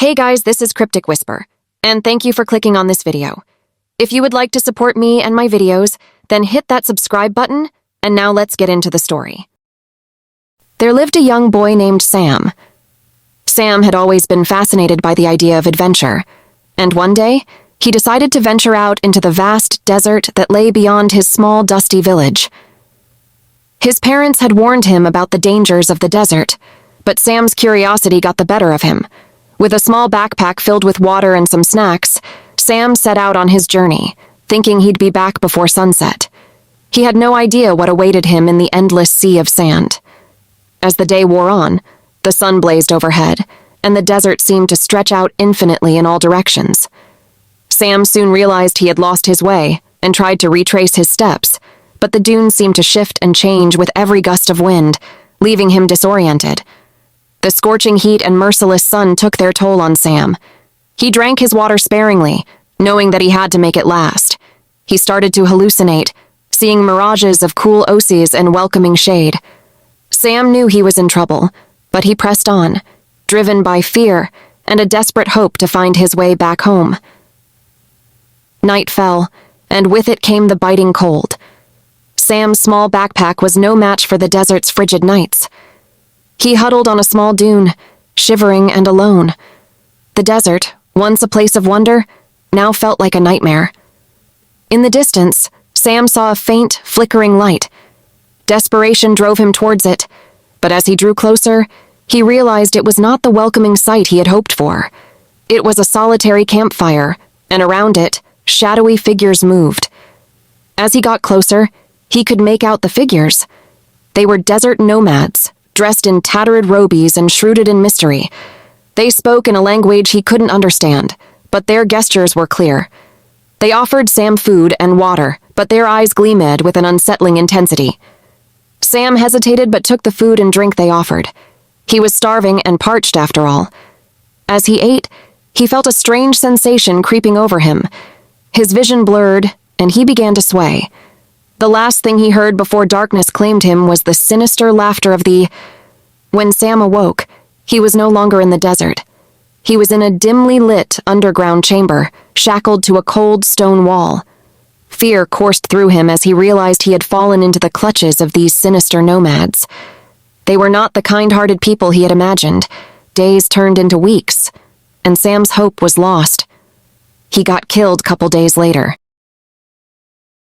Hey guys, this is Cryptic Whisper, and thank you for clicking on this video. If you would like to support me and my videos, then hit that subscribe button, and now let's get into the story. There lived a young boy named Sam. Sam had always been fascinated by the idea of adventure, and one day, he decided to venture out into the vast desert that lay beyond his small, dusty village. His parents had warned him about the dangers of the desert, but Sam's curiosity got the better of him. With a small backpack filled with water and some snacks, Sam set out on his journey, thinking he'd be back before sunset. He had no idea what awaited him in the endless sea of sand. As the day wore on, the sun blazed overhead, and the desert seemed to stretch out infinitely in all directions. Sam soon realized he had lost his way and tried to retrace his steps, but the dunes seemed to shift and change with every gust of wind, leaving him disoriented. The scorching heat and merciless sun took their toll on Sam. He drank his water sparingly, knowing that he had to make it last. He started to hallucinate, seeing mirages of cool oases and welcoming shade. Sam knew he was in trouble, but he pressed on, driven by fear and a desperate hope to find his way back home. Night fell, and with it came the biting cold. Sam's small backpack was no match for the desert's frigid nights. He huddled on a small dune, shivering and alone. The desert, once a place of wonder, now felt like a nightmare. In the distance, Sam saw a faint, flickering light. Desperation drove him towards it, but as he drew closer, he realized it was not the welcoming sight he had hoped for. It was a solitary campfire, and around it, shadowy figures moved. As he got closer, he could make out the figures. They were desert nomads, dressed in tattered robies and shrouded in mystery. They spoke in a language he couldn't understand, but their gestures were clear. They offered Sam food and water, but their eyes gleamed with an unsettling intensity. Sam hesitated but took the food and drink they offered. He was starving and parched after all. As he ate, he felt a strange sensation creeping over him. His vision blurred, and he began to sway. The last thing he heard before darkness claimed him was the sinister laughter of the... When Sam awoke, he was no longer in the desert. He was in a dimly lit underground chamber, shackled to a cold stone wall. Fear coursed through him as he realized he had fallen into the clutches of these sinister nomads. They were not the kind-hearted people he had imagined. Days turned into weeks, and Sam's hope was lost. He got killed a couple days later.